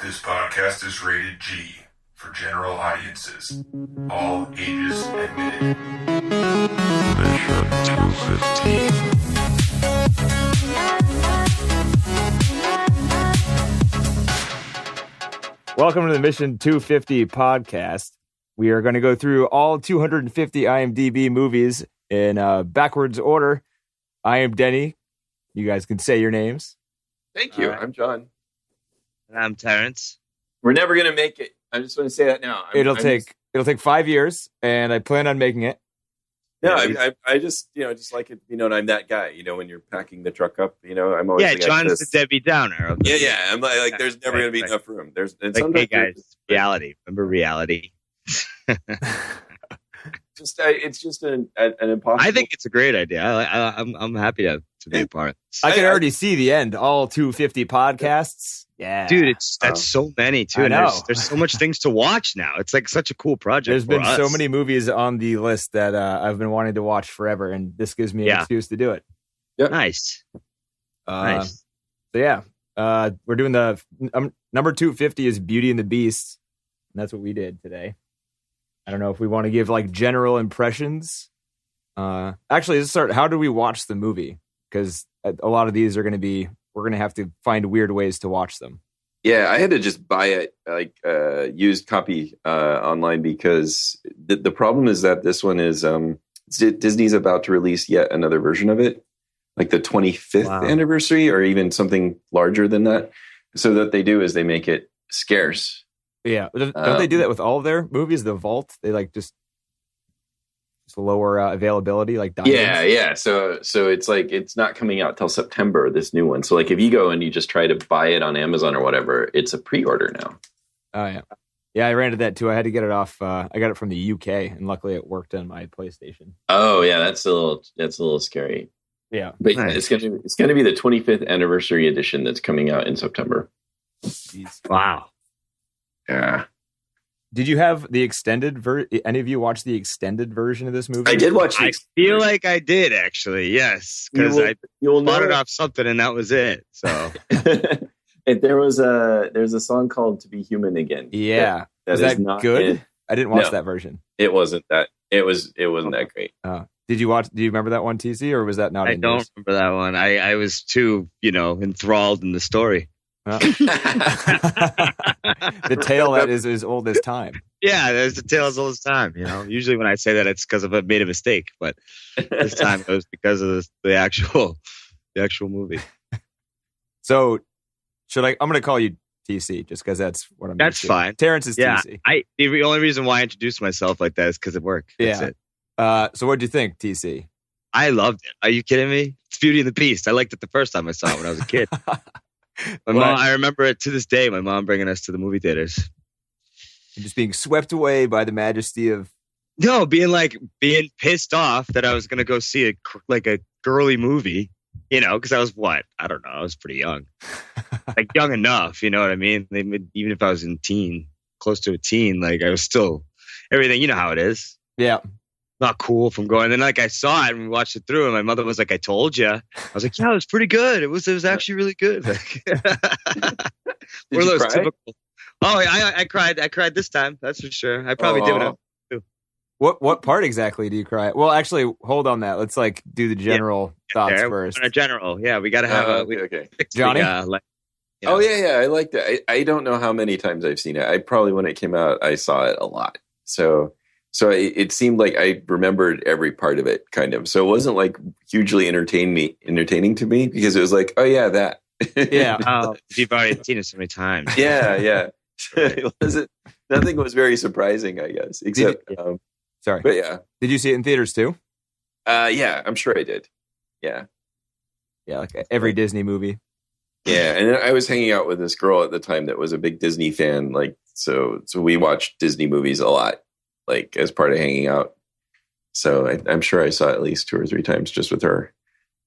This podcast is rated G for general audiences. All ages admitted. Mission 250. Welcome to the Mission 250 podcast. We are going to go through all 250 IMDb movies in backwards order. I am Denny. You guys can say your names. Thank you. I'm John. And I'm Terrence. We're never going to make it. I just want to say that now. It'll take 5 years, and I plan on making it. No, I just just like it. I'm that guy. When you're packing the truck up. I'm always John's the Debbie Downer. Yeah. I'm like there's never going to be enough room. There's and like, hey guys, reality. Remember reality. It's just an impossible. I think it's a great idea. I'm happy to be a part. I can already see the end. All 250 podcasts. Yeah, dude, that's so many too. I know. There's so much things to watch now. It's like such a cool project. There's been so many movies on the list that I've been wanting to watch forever, and this gives me an excuse to do it. Yep. Nice. Nice. So yeah, we're doing the number 250 is Beauty and the Beast, and that's what we did today. I don't know if we want to give like general impressions. Actually, let's start. How do we watch the movie? Because a lot of these are going to be, we're going to have to find weird ways to watch them. Yeah, I had to just buy a used copy online because the problem is that this one is Disney's about to release yet another version of it, like the 25th anniversary or even something larger than that. So what they do is they make it scarce. Yeah, don't they do that with all of their movies? The Vault, they like just lower availability, like diamonds. Yeah. So it's like it's not coming out till September. This new one. So like if you go and you just try to buy it on Amazon or whatever, it's a pre-order now. Oh yeah. I ran into that too. I had to get it off. I got it from the UK, and luckily it worked on my PlayStation. Oh yeah, that's a little scary. Yeah, but nice. It's gonna be the 25th anniversary edition that's coming out in September. Jeez. Wow. Yeah. Did you have the extended version? Any of you watch the extended version of this movie? I did watch. I feel like I did actually. Yes, because I bought it off something, and that was it. So there's a song called "To Be Human Again." Yeah, was that not good? I didn't watch that version. It wasn't that. It wasn't that great. Did you watch? Do you remember that one, TC, or was that not? I don't remember that one. I was too enthralled in the story. The tale that is as old as time. Yeah, there's the tale as old as time. Usually when I say that, it's because I made a mistake, but this time it was because of the actual movie. So, I'm going to call you TC just because that's what I'm. That's fine. Terrence is TC. The only reason why I introduced myself like that is because it worked. That's it. So what did you think, TC? I loved it. Are you kidding me? It's Beauty and the Beast. I liked it the first time I saw it when I was a kid. I remember it to this day. My mom bringing us to the movie theaters, and just being swept away by the majesty of being pissed off that I was going to go see a girly movie, because I was I don't know, I was pretty young, like young enough, you know what I mean? Even if I was close to a teen, like I was still everything, you know how it is. Yeah. Not cool from going. Then I saw it and we watched it through, and my mother was like, "I told you." I was like, "Yeah, it was pretty good. It was actually really good." Did you cry? Typical. Oh, I cried. I cried this time. That's for sure. I probably did it. What part exactly do you cry? Well, actually, hold on that. Let's do the general thoughts first. General, yeah. We got to have okay. Johnny. Oh yeah. I liked it. I don't know how many times I've seen it. I probably when it came out, I saw it a lot. So it seemed like I remembered every part of it, kind of. So it wasn't like hugely entertaining to me because it was like, oh yeah, that. Yeah. You've already seen it so many times. Yeah. It wasn't. Nothing was very surprising, I guess, except. Sorry, but yeah. Did you see it in theaters too? Yeah, I'm sure I did. Yeah, like every Disney movie. Yeah, and I was hanging out with this girl at the time that was a big Disney fan. Like, so we watched Disney movies a lot. Like as part of hanging out. So I'm sure I saw it at least 2 or 3 times just with her.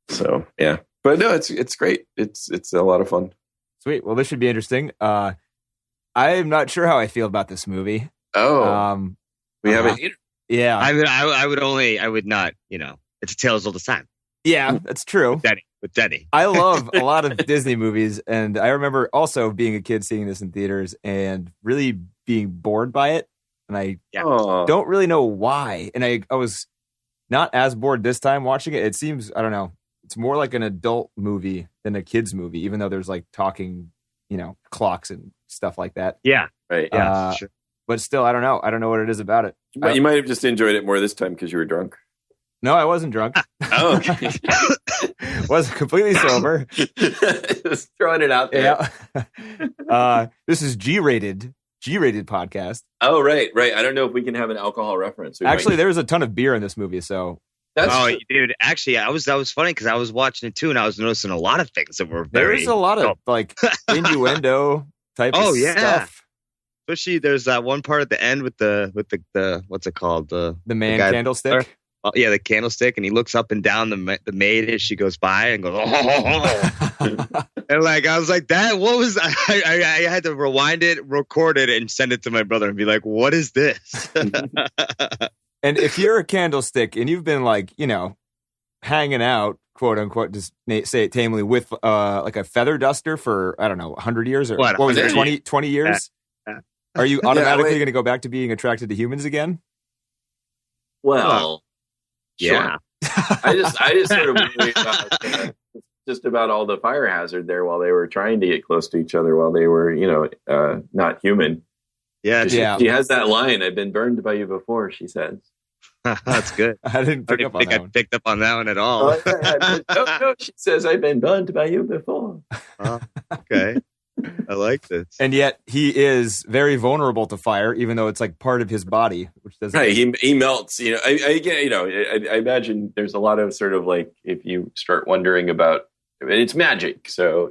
So yeah, but no, it's great. It's a lot of fun. Sweet. Well, this should be interesting. I'm not sure how I feel about this movie. Oh, we have a hater. Yeah, I would not. It's a tale as old as time. Yeah, that's true. with Denny. I love a lot of Disney movies, and I remember also being a kid seeing this in theaters and really being bored by it. And I don't really know why. And I was not as bored this time watching it. It seems, I don't know, it's more like an adult movie than a kid's movie, even though there's like talking, clocks and stuff like that. Yeah. Right. Yeah. Sure. But still, I don't know. I don't know what it is about it. But you might have just enjoyed it more this time because you were drunk. No, I wasn't drunk. Oh, okay. Was completely sober. Just throwing it out there. Yeah. This is G-rated podcast. Oh, right. I don't know if we can have an alcohol reference. Actually, there was a ton of beer in this movie, so. Dude, actually, that was funny because I was watching it too, and I was noticing a lot of things that were There's a lot of like innuendo type of stuff. Especially there's that one part at the end with the what's it called? The man candlestick. Yeah, the candlestick, and he looks up and down the maid as she goes by and goes, oh. And like I was like, that. What was I had to rewind it, record it, and send it to my brother and be like, what is this? And if you're a candlestick and you've been like, hanging out, quote unquote, just say it tamely, with like a feather duster for, I don't know, 100 years or what was it, 20 years? Are you automatically going to go back to being attracted to humans again? Well, yeah. Sure. I just sort of worry about just about all the fire hazard there while they were trying to get close to each other while they were, not human. Yeah. She has that line, "I've been burned by you before," she says. That's good. I didn't pick up on that one. Picked up on that one at all. No, she says, "I've been burned by you before." Okay. I like this. And yet he is very vulnerable to fire, even though it's like part of his body, which doesn't. Right, he melts. I imagine there's a lot of sort of like if you start wondering about it's magic, so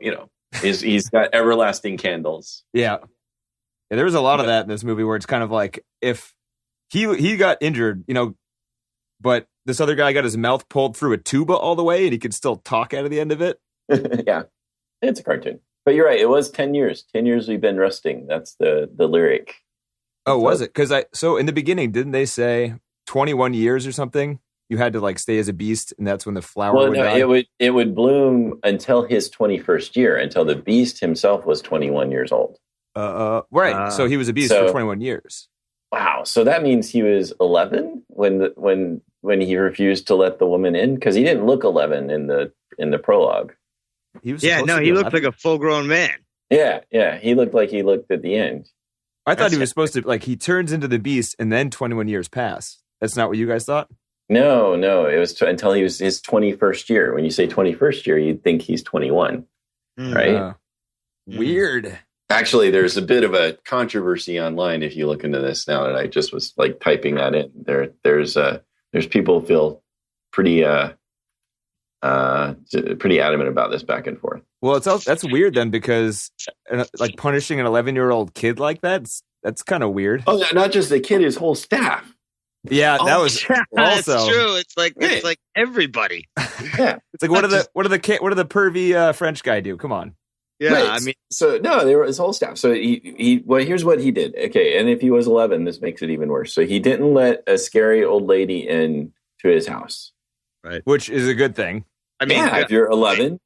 he's got everlasting candles. Yeah, there was a lot of that in this movie where it's kind of like if he got injured, but this other guy got his mouth pulled through a tuba all the way, and he could still talk out of the end of it. Yeah, it's a cartoon. But you're right. It was 10 years. 10 years we've been rusting. That's the lyric. Oh, was it? Because so in the beginning, didn't they say 21 years or something? You had to like stay as a beast, and that's when the flower would die? It would bloom until his 21st year, until the beast himself was 21 years old. Right. So he was a beast for 21 years. Wow. So that means he was 11 when he refused to let the woman in, because he didn't look 11 in the prologue. He was he looked like a full-grown man. Yeah, he looked like he looked at the end. I thought he was supposed to, like, he turns into the beast and then 21 years pass. That's not what you guys thought? No, it was until he was his 21st year. When you say 21st year, you'd think he's 21, right? Weird. Actually, there's a bit of a controversy online if you look into this now that I just was like typing that in. There's people who feel pretty adamant about this back and forth. Well, that's weird then, because like punishing an 11-year-old kid like that's kind of weird. Oh, not just the kid, his whole staff. Yeah, that was also that's true. It's like everybody. Yeah, it's like what did the pervy French guy do? Come on. Yeah, right. I mean, so no, they were his whole staff. So here's what he did. Okay, and if he was 11, this makes it even worse. So he didn't let a scary old lady in to his house, right? Which is a good thing. I mean, if you're 11,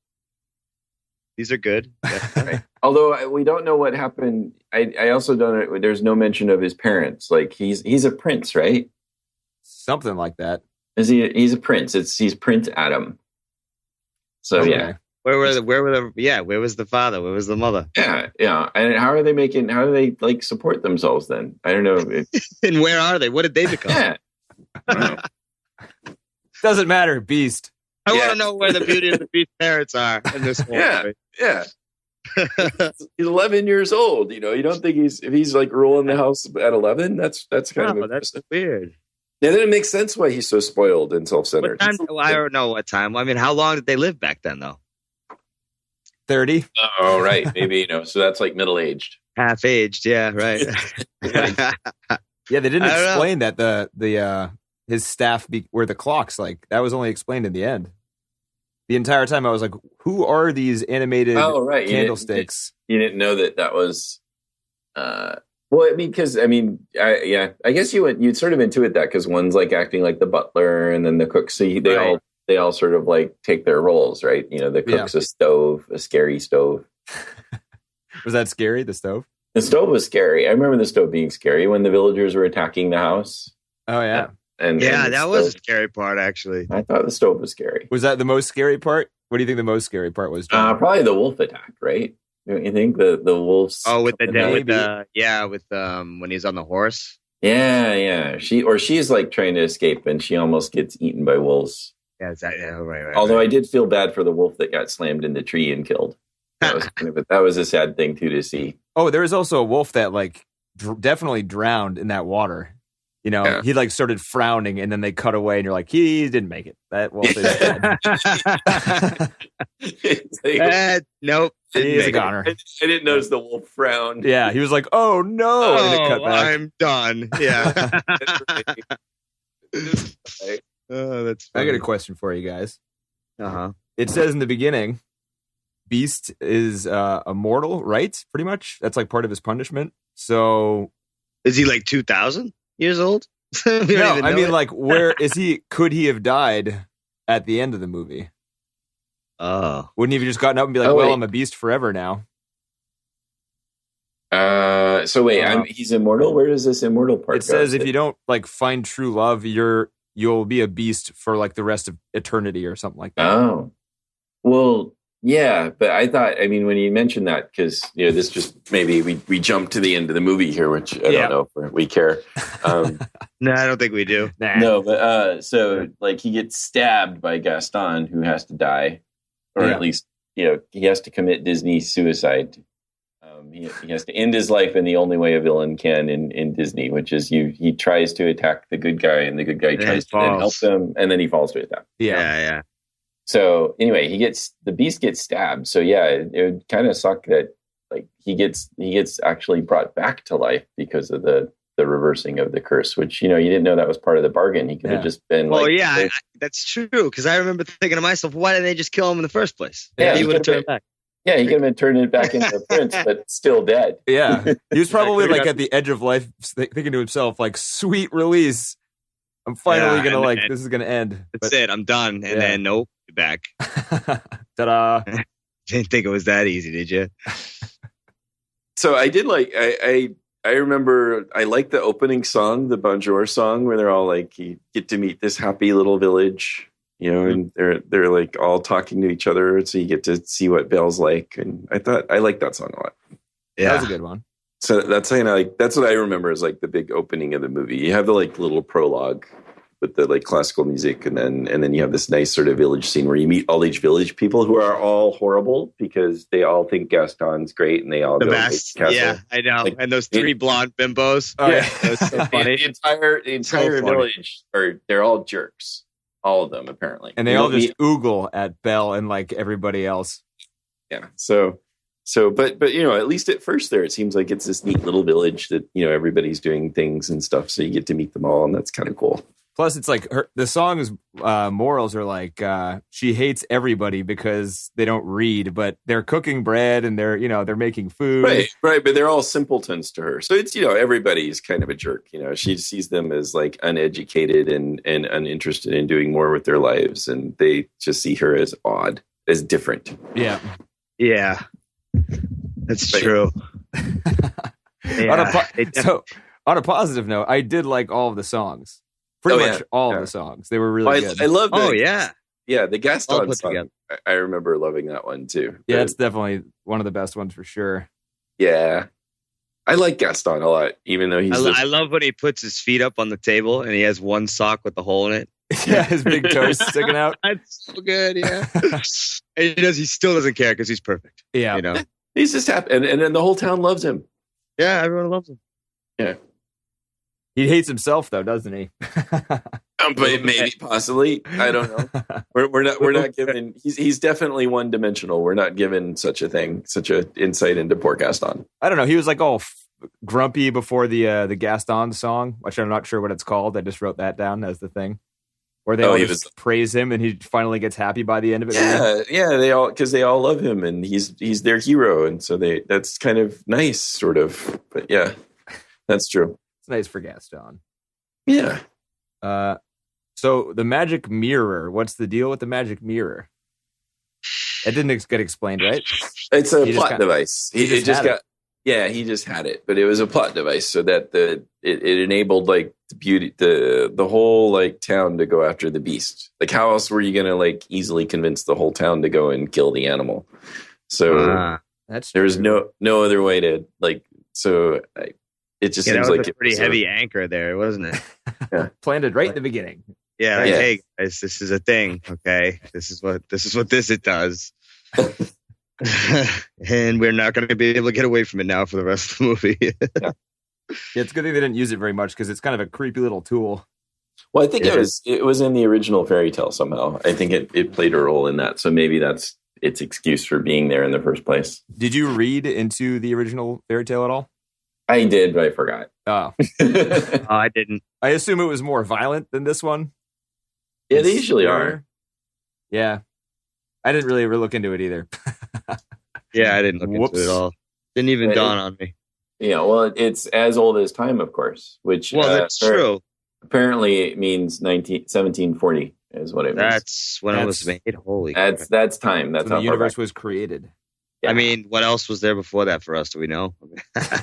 these are good. Right. Although we don't know what happened. I also don't know. There's no mention of his parents. Like he's a prince, right? Something like that. Is he? He's a prince. He's Prince Adam. So okay. Yeah. Where was the father? Where was the mother? Yeah. And how do they like support themselves then? I don't know. And where are they? What did they become? Yeah. I don't know. Doesn't matter, beast. I want to know where the Beauty and the Beast parents are in this whole movie. Yeah. He's 11 years old. You don't think if he's like ruling the house at 11, that's kind of that's weird. Yeah, then it makes sense why he's so spoiled and self-centered. I don't know what time. I mean, how long did they live back then, though? 30. Oh, right. Maybe, so that's like middle-aged. Half-aged, yeah, right. Yeah, they didn't explain that the his staff were the clocks. Like, that was only explained in the end. The entire time I was like, who are these animated candlesticks? You didn't know that was... Well, I mean, because I guess you'd sort of intuit that because one's like acting like the butler and then the cook. So they all they all sort of like take their roles, right? You know, the cook's a stove, a scary stove. Was that scary, the stove? The stove was scary. I remember the stove being scary when the villagers were attacking the house. Oh, yeah. And that was a scary part, actually. I thought the stove was scary. Was that the most scary part? What do you think the most scary part was, John? Probably the wolf attack, right? Don't you think the wolves? Oh, when he's on the horse. Yeah. She's like trying to escape, and she almost gets eaten by wolves. Yeah, right. Although I did feel bad for the wolf that got slammed in the tree and killed. That was a sad thing too to see. Oh, there was also a wolf that like definitely drowned in that water. You know, he like started frowning, and then they cut away, and you're like, he didn't make it. That wolf is dead. Nope. He's a goner. I didn't notice the wolf frowned. Yeah, he was like, oh no. And it cut back. I'm done. Yeah. That's funny. I got a question for you guys. Uh-huh. It says in the beginning, Beast is immortal, right? Pretty much. That's like part of his punishment. So is he like 2,000 years old? No, I mean, like, where is he? Could he have died at the end of the movie? Oh. Wouldn't he have just gotten up and be like, well, I'm a beast forever now? So wait, he's immortal? Where does this immortal part go? It says if you don't like find true love, you'll be a beast for like the rest of eternity or something like that. Oh. Well, yeah, but I thought, I mean, when you mentioned that, because, you know, this just maybe we jump to the end of the movie here, which I don't know if we care. No, I don't think we do. No, but so like he gets stabbed by Gaston, who has to die, or at least, you know, he has to commit Disney suicide. He has to end his life in the only way a villain can in Disney, which is he tries to attack the good guy, and the good guy tries to then help him, and then he falls to his death. Yeah. So anyway, the beast gets stabbed. So yeah, it would kind of suck that like he gets actually brought back to life because of the reversing of the curse, which, you know, you didn't know that was part of the bargain. He could have just been that's true, because I remember thinking to myself, why didn't they just kill him in the first place? Yeah, he would have turned back. Yeah, he could have been turned back into a prince, but still dead. Yeah, he was probably like at the edge of life, thinking to himself, like, sweet release. I'm finally gonna this is gonna end. That's it. I'm done. And then nope, you're back. Ta-da! Didn't think it was that easy, did you? So I did like I remember I liked the opening song, the Bonjour song, where they're all like, you get to meet this happy little village, you know, and they're like all talking to each other, so you get to see what Belle's like. And I liked that song a lot. Yeah, that was a good one. So that's that's what I remember as like the big opening of the movie. You have the like little prologue with the like classical music, and then you have this nice sort of village scene where you meet all these village people who are all horrible because they all think Gaston's great, and they all the go best. to the castle. Yeah, I know. Like, and those three blonde bimbos. Oh, yeah, that was so funny. The entire village, they're all jerks. All of them, apparently. And they all just oogle at Belle and like everybody else. Yeah. So, but you know, at least at first there, it seems like it's this neat little village that, you know, everybody's doing things and stuff. So you get to meet them all, and that's kind of cool. Plus, it's like the song's morals are like she hates everybody because they don't read, but they're cooking bread and they're making food. Right. But they're all simpletons to her. So it's, you know, everybody's kind of a jerk. You know, she sees them as like uneducated and uninterested in doing more with their lives, and they just see her as odd, as different. Yeah. Yeah. That's true. On a positive note, I did like all of the songs. Pretty much all of the songs. They were really good. I love that. Oh, yeah. Yeah, the Gaston song. I remember loving that one, too. Yeah, it's definitely one of the best ones for sure. Yeah. I like Gaston a lot, even though I love when he puts his feet up on the table and he has one sock with the hole in it. Yeah, his big toes sticking out. That's so good, yeah. And he still doesn't care because he's perfect. Yeah. You know? He's just happy. And then the whole town loves him. Yeah, everyone loves him. Yeah. He hates himself, though, doesn't he? But maybe, possibly. I don't know. We're not given. He's definitely one dimensional. We're not given such a insight into poor Gaston. I don't know. He was like all grumpy before the Gaston song, which I'm not sure what it's called. I just wrote that down as the thing. Where they all just praise him, and he finally gets happy by the end of it. Yeah. They all love him, and he's their hero, and so that's kind of nice, sort of. But yeah, that's true. It's nice for Gaston. Yeah. So the magic mirror, what's the deal with the magic mirror? It didn't get explained, right? It's a He just plot device. he It just just had got. Yeah, he just had it, but it was a plot device so that it enabled like the whole like town to go after the beast. Like, how else were you gonna like easily convince the whole town to go and kill the animal? So That's there was true. no other way to like. So it just Yeah, that seems was like a it pretty was heavy anchor there, wasn't it? Planted right in the beginning. Yeah, like, Yeah. hey guys, this is a thing. Okay, this is what it does. And we're not going to be able to get away from it now for the rest of the movie. Yeah, it's a good thing they didn't use it very much because it's kind of a creepy little tool. Well, I think Yeah. it was in the original fairy tale somehow. I think it played a role in that. So maybe that's its excuse for being there in the first place. Did you read into the original fairy tale at all? I did, but I forgot. Oh, Oh, I didn't. I assume it was more violent than this one. Yeah, they usually are. Yeah, I didn't really look into it either. Yeah, I didn't look Whoops. into it at all. Didn't even Right. dawn on me. Yeah, well, it's as old as time, of course, which Well, that's true. apparently it means 1740 is what it means. That's when it was That's- made. Holy crap. That's time. That's When how the far universe back. was created. Yeah. I mean, what else was there before that for us? Do we know?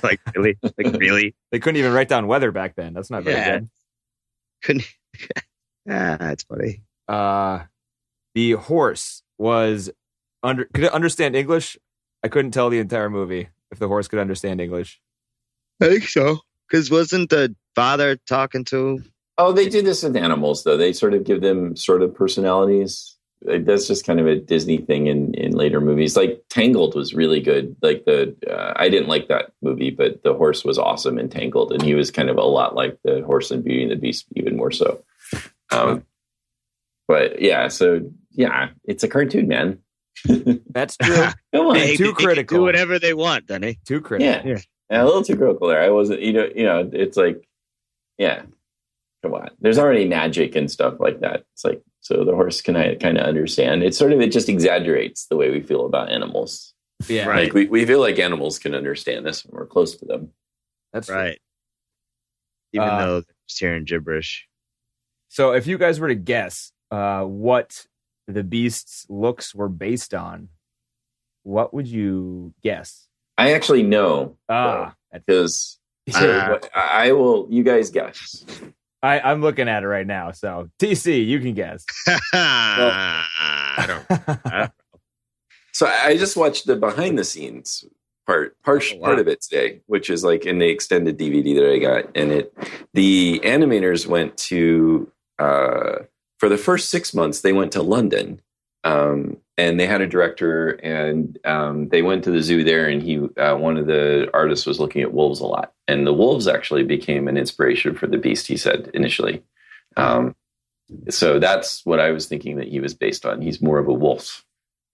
Like really? Like really? They couldn't even write down weather back then. That's not very Yeah. good. Couldn't. That's funny. The horse was could it understand English? I couldn't tell the entire movie if the horse could understand English. I think so. Because wasn't the father talking to? Oh, they do this with animals, though. They sort of give them sort of personalities. That's just kind of a Disney thing in later movies. Like Tangled was really good. Like I didn't like that movie, but the horse was awesome in Tangled, and he was kind of a lot like the horse in Beauty and the Beast, even more so. But yeah, so yeah, it's a cartoon, man. That's true. Come on. Hey, too they can critical. do whatever they want, Denny. Too critical. Yeah. A little too critical there. I wasn't, it's like, yeah, come on. There's already magic and stuff like that. It's like, so the horse can kind of understand. It's sort of, it just exaggerates the way we feel about animals. Yeah, Right. Like we feel like animals can understand this when we're close to them. That's true. Right. Even though they're just hearing gibberish. So if you guys were to guess what the Beast's looks were based on, what would you guess? I actually know. That's- Because I will, you guys guess. I'm looking at it right now. So TC, you can guess. I don't. So I just watched the behind the scenes part of it today, which is like in the extended DVD that I got. And the animators went to, for the first 6 months, they went to London. And they had a director, and they went to the zoo there, and one of the artists was looking at wolves a lot. And the wolves actually became an inspiration for the Beast, he said, initially. So that's what I was thinking that he was based on. He's more of a wolf.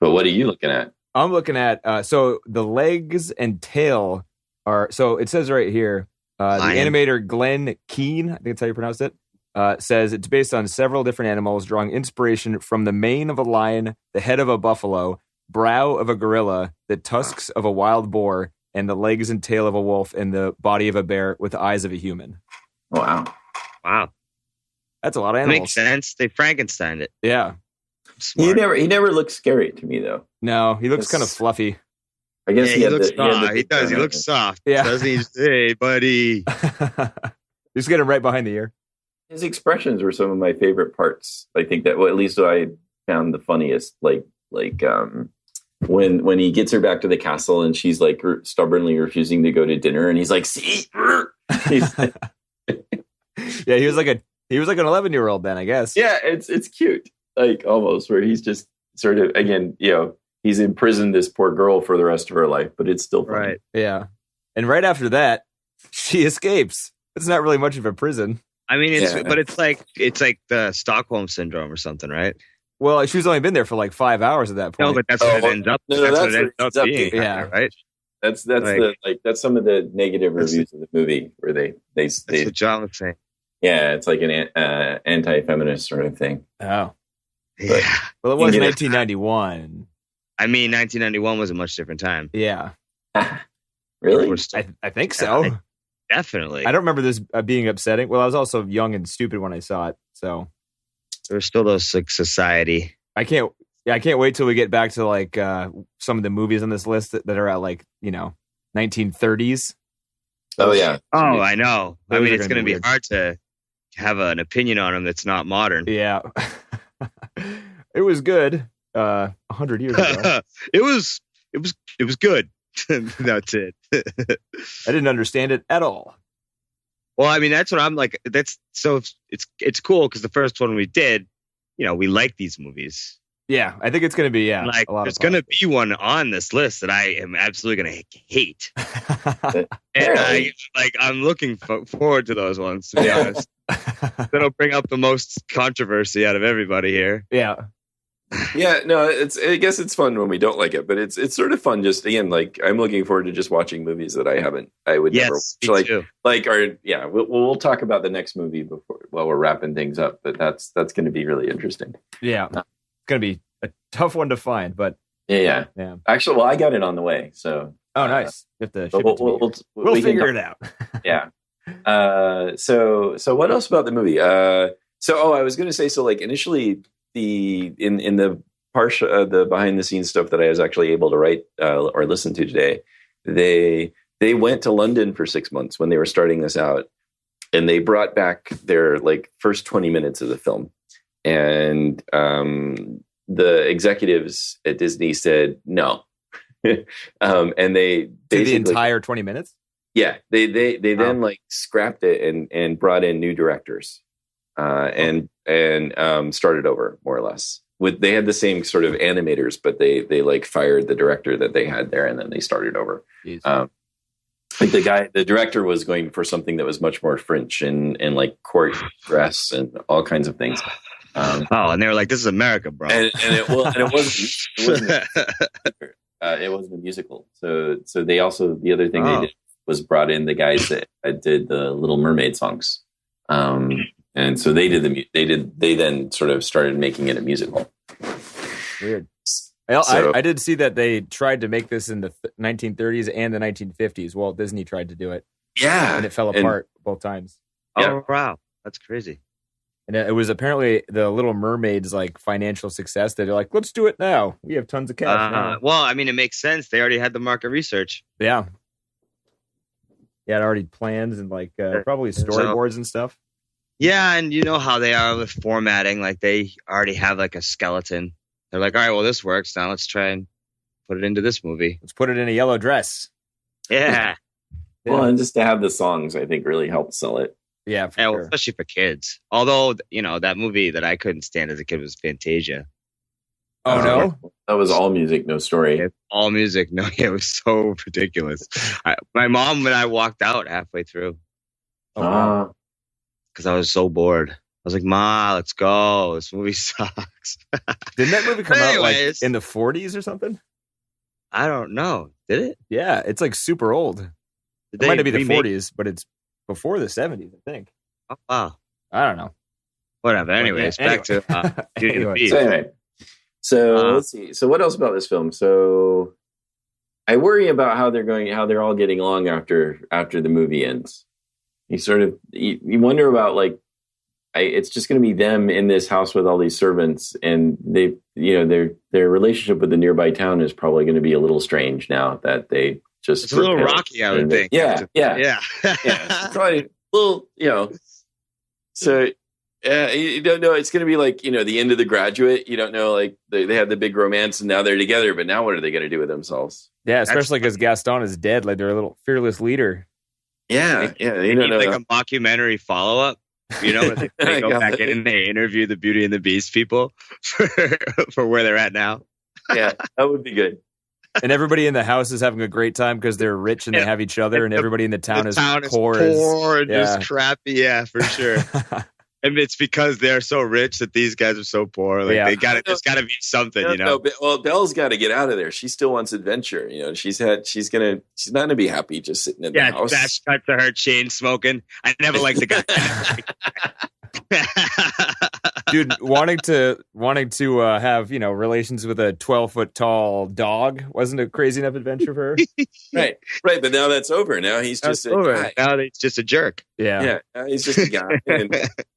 But what are you looking at? I'm looking at, so the legs and tail are, so it says right here, the Lion. animator Glenn Keane, I think that's how you pronounce it, says it's based on several different animals, drawing inspiration from the mane of a lion, the head of a buffalo, brow of a gorilla, the tusks of a wild boar, and the legs and tail of a wolf, and the body of a bear with the eyes of a human. Wow. Wow. That's a lot of That animals. makes sense. They Frankensteined it. Yeah. He Smart. never looks scary to me, though. No, he looks It's- kind of fluffy. I guess Yeah, he had looks the- he had soft. the- He does. He looks soft. Yeah. Doesn't he? Hey, buddy. Just get him right behind the ear. His expressions were some of my favorite parts. I think that, well, at least what I found the funniest, like when he gets her back to the castle and she's like stubbornly refusing to go to dinner, and he's like, "See," he's, Yeah, he was like an 11-year-old then, I guess. yeah, it's cute, like almost where he's just sort of again, he's imprisoned this poor girl for the rest of her life, but it's still funny. Right. Yeah. And right after that, she escapes. It's not really much of a prison. I mean, Yeah. but it's like the Stockholm syndrome or something, right? Well, she's only been there for like 5 hours at that point. No, but that's what it ends up. No, that's that's what it ends what up it's up being. to. Yeah. Right. That's Like- that's some of the negative That's- reviews of the movie where they That's what John was saying. yeah, it's like an anti-feminist sort of thing. Oh. Yeah. Well, it was You get it. 1991. I mean, 1991 was a much different time. Yeah. Really? We're still, I think so. definitely. I don't remember this being upsetting. Well, I was also young and stupid when I saw it. So There's still those like society. I can't wait till we get back to like some of the movies on this list that are at like 1930s. Oh yeah. Oh, I know. I Those mean, are it's gonna going to be be weird. hard to have an opinion on them that's not modern. Yeah. It was good 100 years ago. It was good. That's it. I didn't understand it at all. Well, I mean, that's what I'm like. That's so it's cool because the first one we did, we like these movies. Yeah, I think it's going to be Like, a lot there's of going to be one on this list that I am absolutely going to hate, and I'm looking forward to those ones. To be honest, that'll bring up the most controversy out of everybody here. Yeah. Yeah, no, I guess it's fun when we don't like it, but it's sort of fun just again, like I'm looking forward to just watching movies that I would never watch. Me too. We'll talk about the next movie while we're wrapping things up, but that's going to be really interesting. Yeah. It's going to be a tough one to find, but Yeah. Actually, well, I got it on the way, so nice. You have to ship but it to me. we'll figure it out. Yeah. So what else about the movie? I was going to say, so like initially in the the behind the scenes stuff that I was actually able to write or listen to today, they went to London for 6 months when they were starting this out, and they brought back their like first 20 minutes of the film, and the executives at Disney said no, and they the entire 20 minutes. Yeah, they then like scrapped it and brought in new directors, and started over more or less. They had the same sort of animators, but they like fired the director that they had there, and then they started over. Like the director was going for something that was much more French and like court dress and all kinds of things. And they were like, "This is America, bro." And it wasn't a musical. So they also, the other thing they did was brought in the guys that did the Little Mermaid songs. And so they then sort of started making it a musical. Weird. I did see that they tried to make this in the 1930s and the 1950s. Walt Disney tried to do it. Yeah. And it fell apart both times. Oh, wow. That's crazy. And it was apparently the Little Mermaid's like financial success that they're like, let's do it now. We have tons of cash now. Well, I mean, it makes sense. They already had the market research. Yeah. Yeah, it already plans and like probably storyboards and stuff. Yeah, and you know how they are with formatting. Like they already have like a skeleton. They're like, all right, well, this works. Now let's try and put it into this movie. Let's put it in a yellow dress. Yeah. Well, and just to have the songs, I think, really helped sell it. Yeah, for sure. Especially for kids. Although, that movie that I couldn't stand as a kid was Fantasia. Oh, no? That was all music, no story. All music. No, it was so ridiculous. My mom and I walked out halfway through. Oh, wow. Because I was so bored. I was like, Ma, let's go. This movie sucks. Didn't that movie come out like in the 40s or something? I don't know. Did it? Yeah, it's like super old. It might be the 40s, but it's before the 70s, I think. Oh, wow. I don't know. Whatever. Anyways, back to Beauty and the Beast. So let's see. So what else about this film? So I worry about how they're all getting along after the movie ends. You wonder about like, it's just going to be them in this house with all these servants, and they, their relationship with the nearby town is probably going to be a little strange now that they just. It's a little rocky, I would think. Yeah. It's probably a little, So. You don't know. It's going to be like, the end of The Graduate. You don't know, like they had the big romance and now they're together, but now what are they going to do with themselves? Yeah, especially because Gaston is dead. Like they're a little fearless leader. Yeah. They need like a mockumentary follow up. Where they go back in and they interview the Beauty and the Beast people for where they're at now. Yeah, that would be good. And everybody in the house is having a great time because they're rich and they have each other, and everybody in the town is poor and just crappy. Yeah, for sure. And it's because they're so rich that these guys are so poor. Like there's got to be something, Well, Belle's got to get out of there. She still wants adventure. She's not going to be happy just sitting in the house. Yeah, dash cut to her chain smoking. I never liked the guy. Dude, wanting to have relations with a 12-foot tall dog wasn't a crazy enough adventure for her. Right. But now that's over. Now he's just a guy. Now he's just a jerk. Yeah. Now he's just a guy,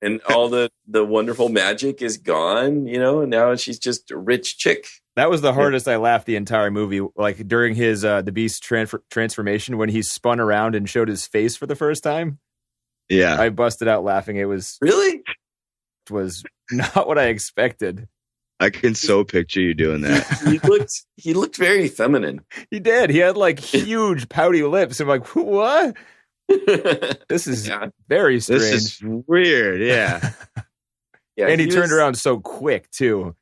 and all the wonderful magic is gone. And now she's just a rich chick. That was the hardest I laughed the entire movie. Like during his the Beast transformation, when he spun around and showed his face for the first time. Yeah, I busted out laughing. It was not what I expected. I can so picture you doing that. He looked very feminine. He did. He had like huge pouty lips. I'm like, what? This is very strange. This is weird. Yeah. And he turned around so quick too.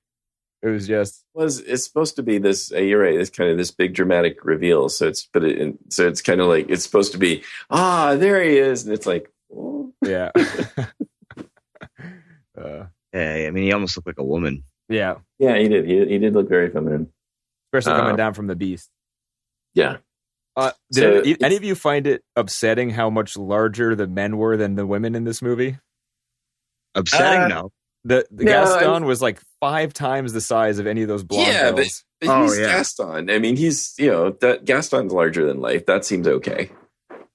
It was just it's supposed to be this. You're right. It's kind of this big dramatic reveal. So it's kind of like it's supposed to be. There he is, and it's like, oh. Yeah. Yeah. I mean, he almost looked like a woman. Yeah. Yeah, he did. He did look very feminine, especially coming down from the Beast. Yeah. Did any of you find it upsetting how much larger the men were than the women in this movie? Upsetting? No. The Gaston was like 5 times the size of any of those blonde girls. But he's Gaston. I mean, he's that Gaston's larger than life. That seems okay.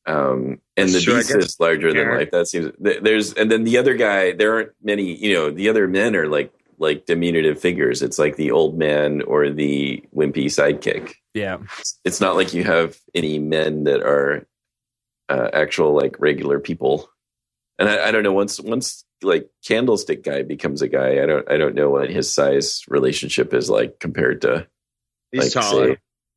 And the Beast is larger than life. That seems and then the other guy. There aren't many. The other men are like diminutive figures. It's like the old man or the wimpy sidekick. Yeah, it's not like you have any men that are actual like regular people. And I don't know. Once like Candlestick guy becomes a guy, I don't know what his size relationship is like compared to. He's taller,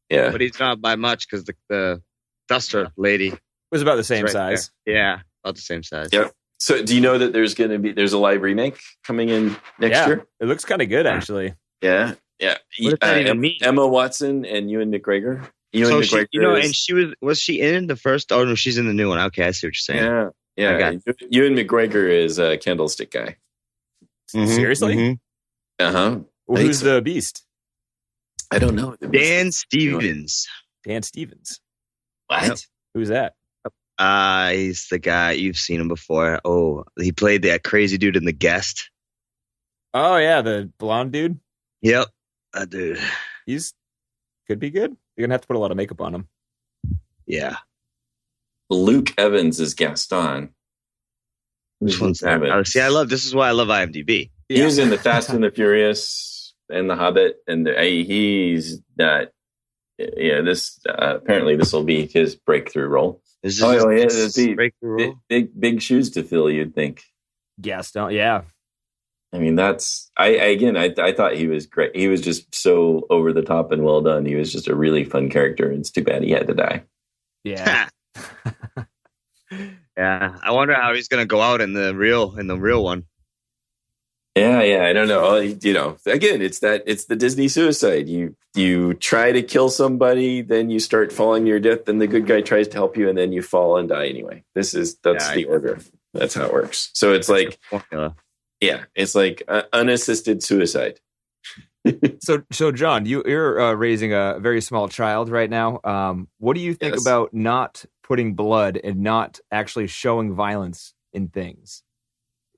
but he's not by much because the Duster lady was about the same size. There. Yeah, about the same size. Yep. So, do you know that there's a live remake coming in next year? It looks kind of good, actually. Yeah. What does that even mean? Emma Watson and Ewan McGregor. And was she in the first? Oh no, she's in the new one. Okay, I see what you're saying. Yeah. Ewan McGregor is a Candlestick guy. Mm-hmm, seriously? Mm-hmm. Well, who's the Beast? I don't know. Dan Stevens. Dan Stevens. What? Yep. Who's that? He's the guy, you've seen him before. Oh, he played that crazy dude in The Guest. Oh yeah, the blonde dude. Yep, that dude. He's could be good. You're gonna have to put a lot of makeup on him. Yeah. Luke Evans is Gaston. Which one's that? This is why I love IMDb. He was in the Fast and the Furious and the Hobbit, and he's not. Yeah, this apparently this will be his breakthrough role. Breakthrough role? Big shoes to fill. You'd think. Gaston, yeah. I mean, that's I thought he was great. He was just so over the top and well done. He was just a really fun character. It's too bad he had to die. Yeah. Yeah. I wonder how he's going to go out in the real one. Yeah. I don't know. Again, it's the Disney suicide. You try to kill somebody, then you start falling to your death, then the good guy tries to help you, and then you fall and die anyway. That's the order. That's how it works. So it's like formula. Yeah, it's like unassisted suicide. So John, you're raising a very small child right now. What do you think about not putting blood and not actually showing violence in things?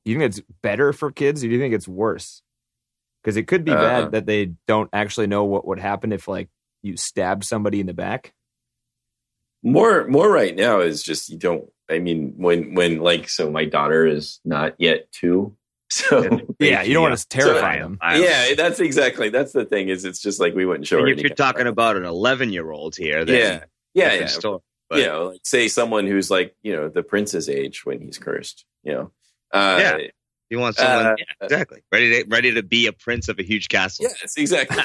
Do you think it's better for kids, or do you think it's worse? Because it could be bad that they don't actually know what would happen if, like, you stabbed somebody in the back. More right now is just you don't. I mean, when so my daughter is not yet 2. So yeah, you don't want to terrify them. Yeah, that's the thing. Is it's just like we wouldn't show her. If you're talking about an 11-year-old here, then yeah. Story, like say someone who's like the prince's age when he's cursed. You want someone exactly ready to be a prince of a huge castle. Yes, exactly.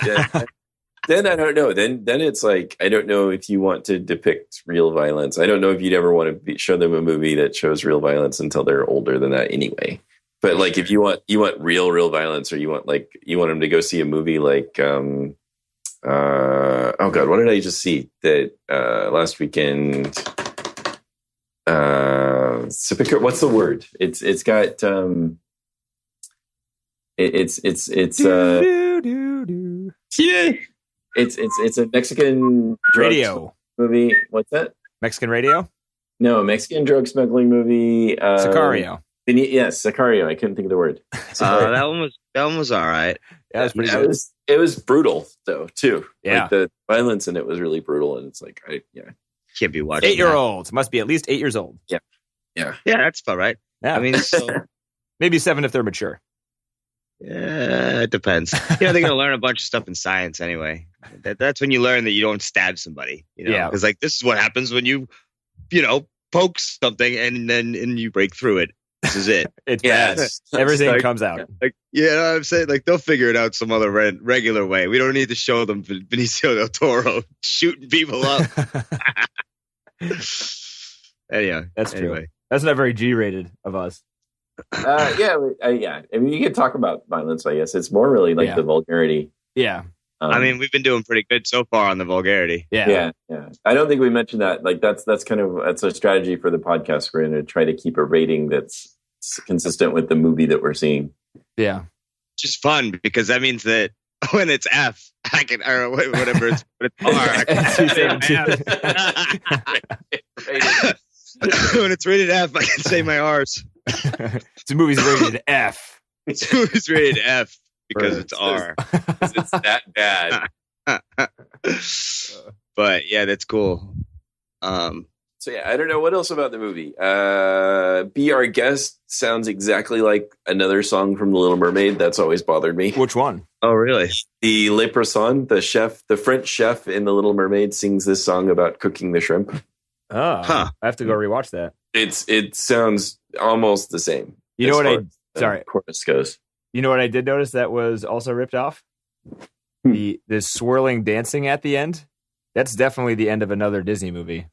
Then I don't know. Then it's like I don't know if you want to depict real violence. I don't know if you'd ever want to show them a movie that shows real violence until they're older than that anyway. But like if you want real violence, or you want them to go see a movie like oh god, what did I just see that last weekend? What's the word? It's got it's a Mexican radio movie. What's that? Mexican radio? No, Mexican drug smuggling movie. Sicario. Yes, Sicario. I couldn't think of the word. Sicario. That one was all right. Yeah, that's pretty Yeah, good. it was brutal though too. Yeah. Like the violence in it was really brutal, and it's like Can't be watching. 8-year-olds must be at least 8 years old. Yeah, that's about right. Yeah. I mean, so Maybe 7 if they're mature. yeah, it depends. They're gonna learn a bunch of stuff in science anyway. That's when you learn that you don't stab somebody. Yeah. Because like this is what happens when you poke something and you break through it. This is it. It's bad. yes, Everything like- comes out. Like, I'm saying, like they'll figure it out some other regular way. We don't need to show them Benicio del Toro shooting people up. Anyhow, That's true. anyway. That's not very G-rated of us. yeah. I mean, you can talk about violence. I guess it's more really like Yeah. the vulgarity. Yeah. I mean, we've been doing pretty good so far on the vulgarity. Yeah. yeah. I don't think we mentioned that. Like that's a strategy for the podcast. We're going to try to keep a rating that's consistent with the movie that we're seeing. Yeah. Just fun because that means that when it's F, I can or whatever it's R. I can say F. When it's rated F, I can say my R's. It's a movie's rated F. It's rated F because it's R. It's that bad. But yeah, that's cool. So yeah, I don't know what else about the movie. Be Our Guest sounds exactly like another song from The Little Mermaid. That's always bothered me. Which one? Oh, really? The Le Poisson, the French chef in The Little Mermaid, sings this song about cooking the shrimp. Oh, Huh. I have to go rewatch that. It sounds almost the same. You know as what far as the sorry. chorus goes. You know what I did notice that was also ripped off? Hmm. The swirling dancing at the end. That's definitely the end of another Disney movie.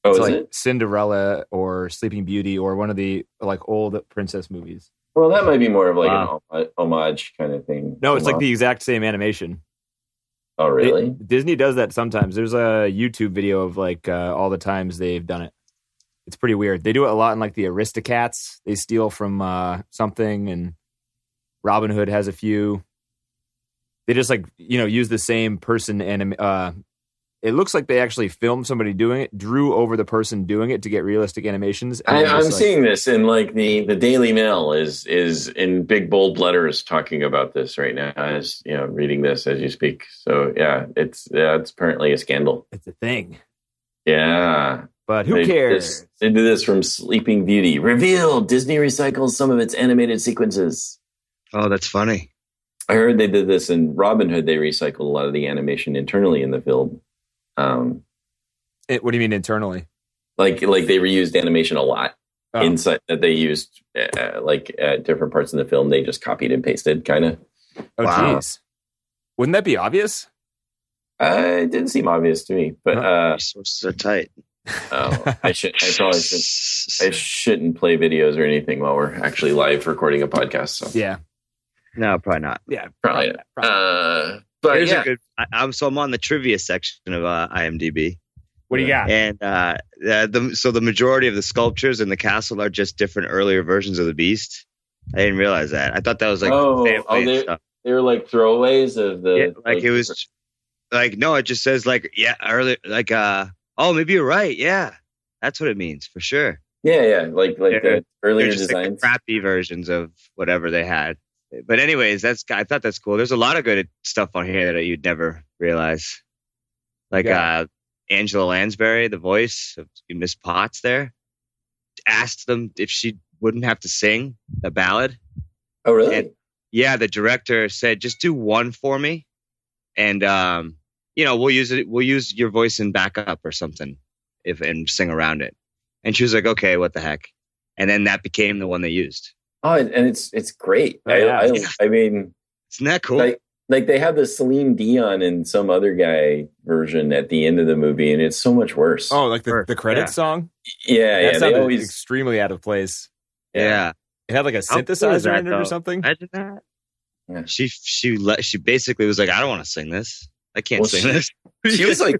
Oh, It's is like it? Cinderella or Sleeping Beauty or one of the like old princess movies. Well, that might be more of like Wow. an homage kind of thing. No, it's like Homage. the exact same animation. Oh, really? Disney does that sometimes. There's a YouTube video of like all the times they've done it. It's pretty weird. They do it a lot in like the Aristocats. They steal from something, and Robin Hood has a few. They just like use the same person it looks like they actually filmed somebody doing it, drew over the person doing it to get realistic animations. and then I'm just, like- seeing this in like the Daily Mail is in big bold letters talking about this right now. As reading this as you speak. So yeah, it's apparently a scandal. It's a thing. Yeah, But who cares? They do this from Sleeping Beauty. Revealed: Disney recycles some of its animated sequences. Oh, that's funny. I heard they did this in Robin Hood. They recycled a lot of the animation internally in the film. What do you mean internally? Like they reused animation a lot. Oh. Inside that they used like at different parts in the film, they just copied and pasted kind of. Oh, Wow. geez. Wouldn't that be obvious? It didn't seem obvious to me, but Resources are tight. I probably shouldn't. I shouldn't play videos or anything while we're actually live recording a podcast. So Yeah. No, probably not. Yeah. probably. But Here's yeah, a good. I'm on the trivia section of IMDb, What do you got? and the majority of the sculptures in the castle are just different earlier versions of the Beast. I didn't realize that. I thought that was like family and stuff. they were like throwaways of the. Yeah, like it was like no, it just says like earlier like oh maybe you're right, yeah, that's what it means for sure. Yeah, like the earlier They're just like the designs. crappy versions of whatever they had. But anyways, I thought that's cool. There's a lot of good stuff on here that you'd never realize. Like Angela Lansbury, the voice of Miss Potts there, asked them if she wouldn't have to sing the ballad. Oh, really? And, yeah, the director said, just do one for me. And we'll use your voice in backup or something and sing around it. And she was like, okay, what the heck? And then that became the one they used. Oh, and it's great. Oh, yeah. I mean, Isn't that cool? like they have the Celine Dion and some other guy version at the end of the movie, and it's so much worse. Oh, like the credits Yeah. song? yeah. That They sounded always extremely out of place. yeah. It had like a How cool is synthesizer that, in it or though? something. Imagine that. Yeah. She basically was like, I don't want to sing this. I can't Well, sing this. She was like,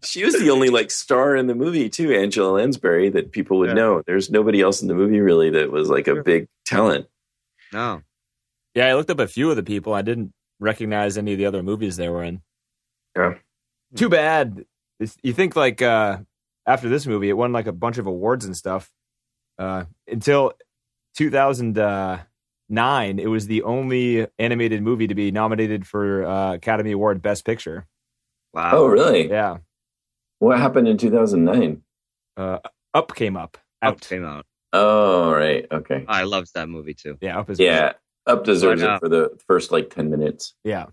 she was the only like star in the movie too, Angela Lansbury, that people would Yeah. know. There's nobody else in the movie really that was like a big talent. No. Yeah, I looked up a few of the people. I didn't recognize any of the other movies they were in. Yeah. Too bad. You think like after this movie, it won like a bunch of awards and stuff. Until 2009, it was the only animated movie to be nominated for Academy Award Best Picture. Wow. Oh, really? Yeah. What happened in 2009? Up came up. Up came out. Oh, right. Okay. I loved that movie too. Yeah, Up is Yeah. Up deserves But, it for the first 10 minutes. Yeah.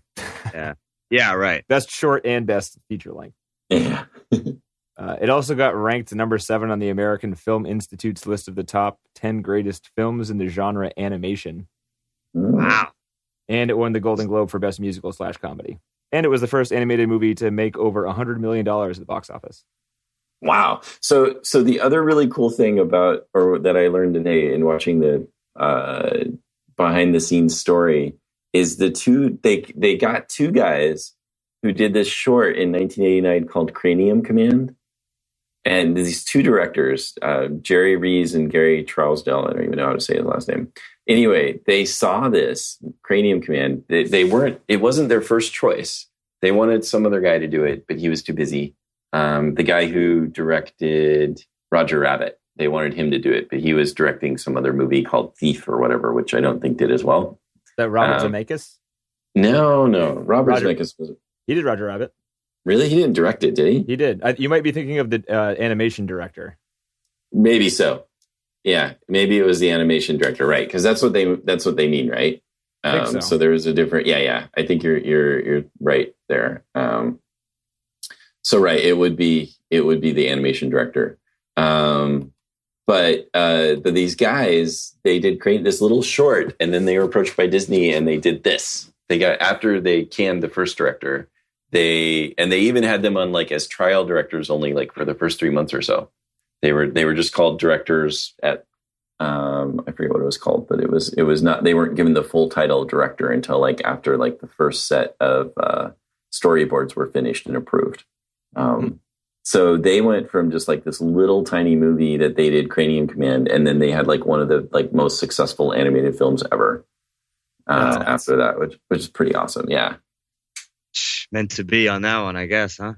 Yeah, right. Best short and best feature length. Yeah. It also got ranked number 7 on the American Film Institute's list of the top 10 greatest films in the genre animation. Wow. And it won the Golden Globe for best musical/comedy. And it was the first animated movie to make over $100 million at the box office. Wow. So the other really cool thing about, or that I learned today in watching the behind the scenes story, is they got two guys who did this short in 1989 called Cranium Command. And these two directors, Jerry Rees and Gary Trousdale, I don't even know how to say his last name. Anyway, they saw this Cranium Command. It wasn't their first choice. They wanted some other guy to do it, but he was too busy. The guy who directed Roger Rabbit, they wanted him to do it, but he was directing some other movie called Thief or whatever, which I don't think did as well. Is that Robert Zemeckis? No. Robert Zemeckis was... He did Roger Rabbit. Really? He didn't direct it, did he? He did. You might be thinking of the animation director. Maybe so. Yeah, maybe it was the animation director, right? Because that's what they mean, right? I think so. So there was a different. Yeah. I think you're right there. So right, it would be the animation director. But these guys, they did create this little short, and then they were approached by Disney, and they did this. They got, after they canned the first director, they even had them on as trial directors only for the first 3 months or so. They were just called directors at I forget what it was called, but it was not, they weren't given the full title of director until after the first set of storyboards were finished and approved. So they went from just this little tiny movie that they did, Cranium Command, and then they had one of the most successful animated films ever after that, which is pretty awesome. Yeah. Meant to be on that one, I guess, huh?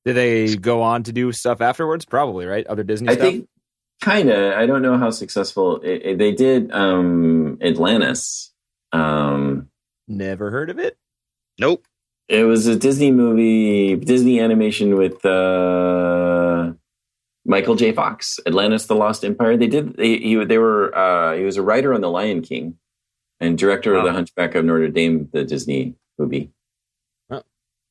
Did they go on to do stuff afterwards? Probably, right? Other Disney stuff? I think kind of. I don't know how successful. They did Atlantis. Never heard of it? Nope. It was a Disney movie, Disney animation with Michael J. Fox, Atlantis: The Lost Empire. He was a writer on The Lion King and director of The Hunchback of Notre Dame, the Disney movie.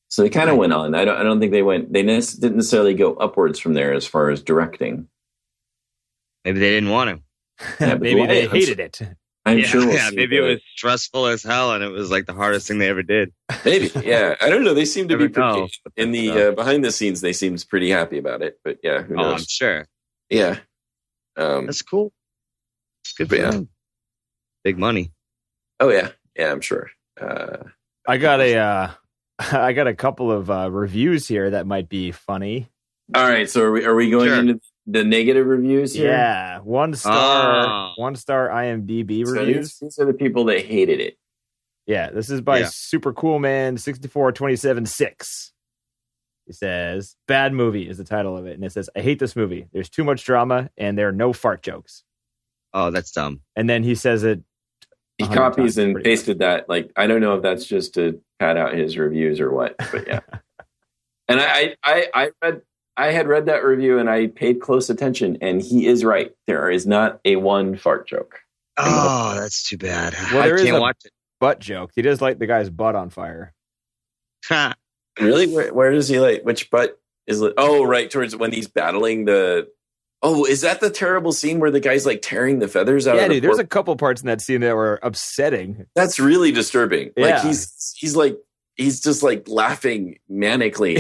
So they kind of went on. I don't think they went. They didn't necessarily go upwards from there as far as directing. Maybe they didn't want to. Yeah, maybe they hated it. I'm sure. Maybe it was stressful as hell, and it was the hardest thing they ever did. Maybe, yeah. I don't know. They seem to be pretty, in the behind the scenes. They seemed pretty happy about it. But yeah, who knows? I'm sure. Yeah, that's cool. It's good for them. Big money. Oh yeah, I'm sure. I got a couple of reviews here that might be funny. All right, so are we going into the negative reviews here? Yeah, 1 star, 1 star IMDb reviews. These are the people that hated it. Yeah, this is by Super Cool Man 64276. He says, "Bad movie" is the title of it, and it says, "I hate this movie. There's too much drama, and there are no fart jokes." Oh, that's dumb. And then he says it. He copies and pasted that. I don't know if that's just to pad out his reviews or what, but yeah. And I had read that review and I paid close attention, and he is right. There is not a one fart joke. Oh, that's too bad. Well, there I can't watch it. Butt joke. He does light the guy's butt on fire. Really? Where does he light? Which butt is lit? Oh, right towards when he's battling the. Oh, is that the terrible scene where the guy's tearing the feathers out? Yeah, dude. There's a couple parts in that scene that were upsetting. That's really distributing. Yeah. He's just laughing manically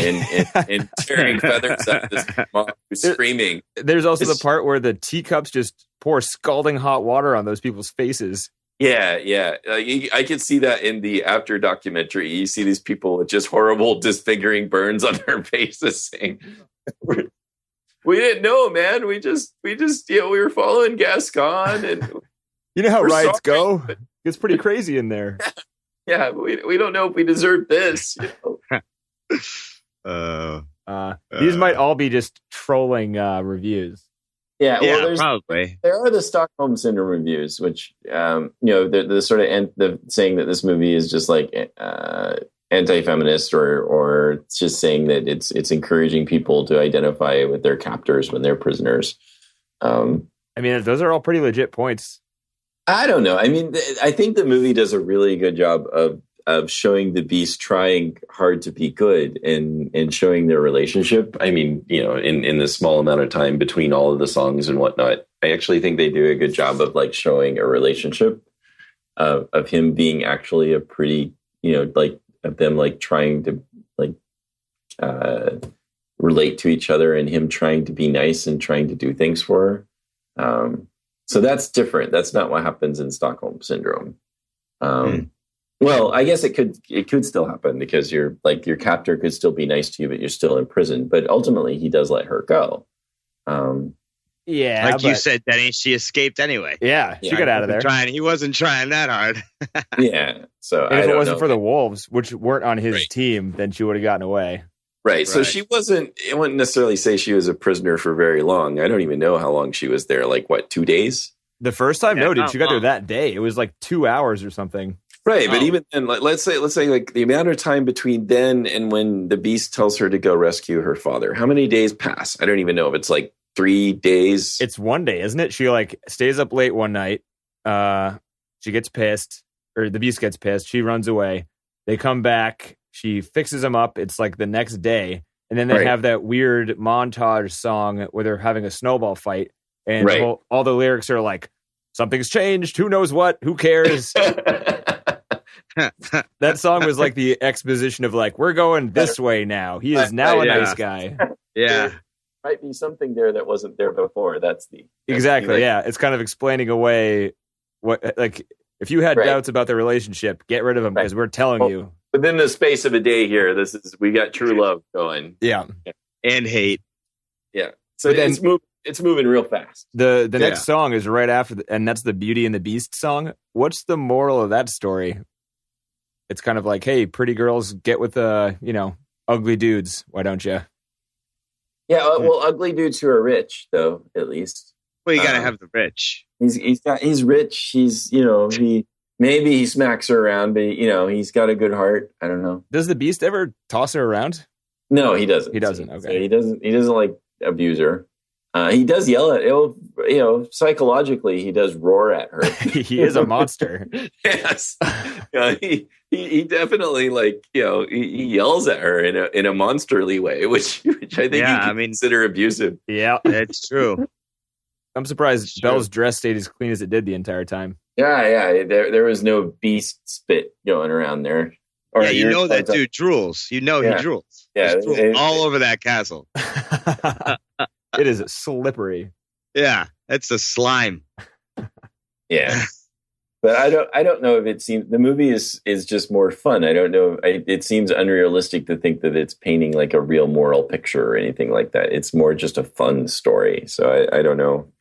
and tearing feathers out of this mom who's screaming. There's also the part where the teacups just pour scalding hot water on those people's faces. Yeah. I could see that in the after documentary. You see these people with just horrible, disfiguring burns on their faces saying, "We didn't know, man. We just, we were following Gascon, and you know how rides go. It's pretty crazy in there." Yeah, we don't know if we deserve this. These might all be just trolling reviews. Yeah, well, probably. there are the Stockholm Syndrome reviews, which the sort of the saying that this movie is just like anti-feminist, or just saying that it's encouraging people to identify with their captors when they're prisoners. I mean, those are all pretty legit points. I don't know. I mean, I think the movie does a really good job of showing the Beast trying hard to be good and showing their relationship. I mean, in the small amount of time between all of the songs and whatnot, I actually think they do a good job of like showing a relationship of him being actually a pretty, like of them like trying to like relate to each other, and him trying to be nice and trying to do things for her. So that's different. That's not what happens in Stockholm Syndrome. Well, I guess it could still happen, because your captor could still be nice to you, but you're still in prison. But ultimately, he does let her go. Yeah, you said, Denny, she escaped anyway. Yeah, she got out of there. He wasn't trying that hard. Yeah. So and if it wasn't for the wolves, which weren't on his team, then she would have gotten away. Right. So she wasn't. It wouldn't necessarily say she was a prisoner for very long. I don't even know how long she was there. Like what, 2 days? The first time, no, dude. She got there that day. It was like 2 hours or something. Right, but even then, let's say like the amount of time between then and when the Beast tells her to go rescue her father, how many days pass? I don't even know if it's like 3 days. It's 1 day, isn't it? She like stays up late one night. She gets pissed, or the Beast gets pissed. She runs away. They come back. She fixes him up. It's like the next day, and then they have that weird montage song where they're having a snowball fight, and all the lyrics are like, "Something's changed. Who knows what? Who cares?" That song was like the exposition of like, we're going this way now. He is now a nice guy. Yeah. There might be something there that wasn't there before. Exactly. Yeah. It's kind of explaining away what, like, if you had doubts about the relationship, get rid of them, because we're telling you. Within the space of a day here, we got true love going. Yeah. And hate. Yeah. So it's moving real fast. The next song is right after, and that's the Beauty and the Beast song. What's the moral of that story? It's kind of like, hey, pretty girls, get with ugly dudes. Why don't you? Yeah, well, ugly dudes who are rich, though, at least. Well, you gotta have the rich. He's rich. He's maybe he smacks her around, but he's got a good heart. I don't know. Does the Beast ever toss her around? No, he doesn't. He doesn't. Okay. So he doesn't like abuse her. He does yell at psychologically he does roar at her. He is a monster. Yes. He definitely he yells at her in a monsterly way, which I think you can consider abusive. Yeah, it's true. I'm surprised Belle's dress stayed as clean as it did the entire time. Yeah. There was no Beast spit going around there. Or that dude drools. He drools. Yeah, drools all over that castle. It is slippery. Yeah, it's a slime. Yeah, but I don't know if it seems the movie is just more fun. I don't know. It seems unrealistic to think that it's painting like a real moral picture or anything like that. It's more just a fun story. So I don't know.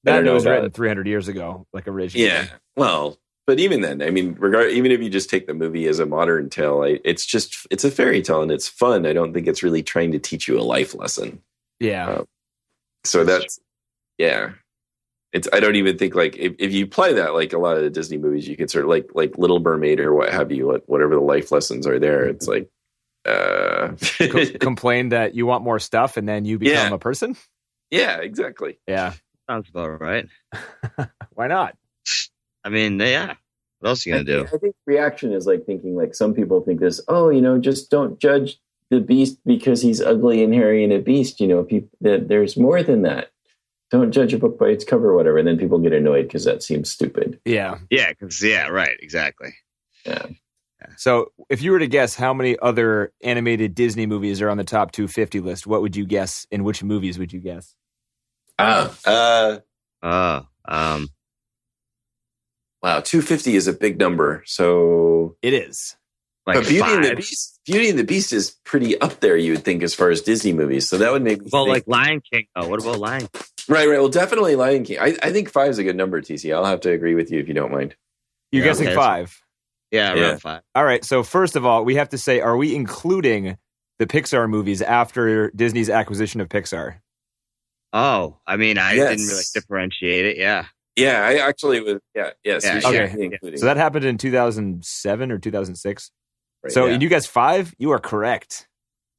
That was written 300 years ago, like originally. Yeah, well, but even then, I mean, even if you just take the movie as a modern tale, it's a fairy tale and it's fun. I don't think it's really trying to teach you a life lesson. Yeah. So that's, yeah. I don't even think like if you apply that, like a lot of the Disney movies, you can sort of like Little Mermaid or what have you, whatever the life lessons are there. It's like, complain that you want more stuff and then you become a person. Yeah, exactly. Yeah. Sounds about right. Why not? I mean, yeah. What else are you going to do? I think reaction is like thinking like some people think this, just don't judge the Beast because he's ugly and hairy and a beast. There's more than that. Don't judge a book by its cover or whatever. And then people get annoyed because that seems stupid. Yeah. Yeah. Right. Exactly. Yeah. So if you were to guess how many other animated Disney movies are on the top 250 list, what would you guess? And which movies would you guess? Wow. 250 is a big number. So it is. Like but Beauty and the Beast is pretty up there, you would think, as far as Disney movies. So that would make me think. Like Lion King. Oh, what about Lion King? Right. Well, definitely Lion King. I think 5 is a good number, TC. I'll have to agree with you if you don't mind. You're guessing 5? Yeah, around 5. All right. So first of all, we have to say, are we including the Pixar movies after Disney's acquisition of Pixar? Oh, I mean, I Yes. didn't really differentiate it. Yeah. Yeah, I actually was. Yeah, yes. Yeah, you should okay. be including. So that happened in 2007 or 2006. Right, So yeah. and you guys 5, you are correct.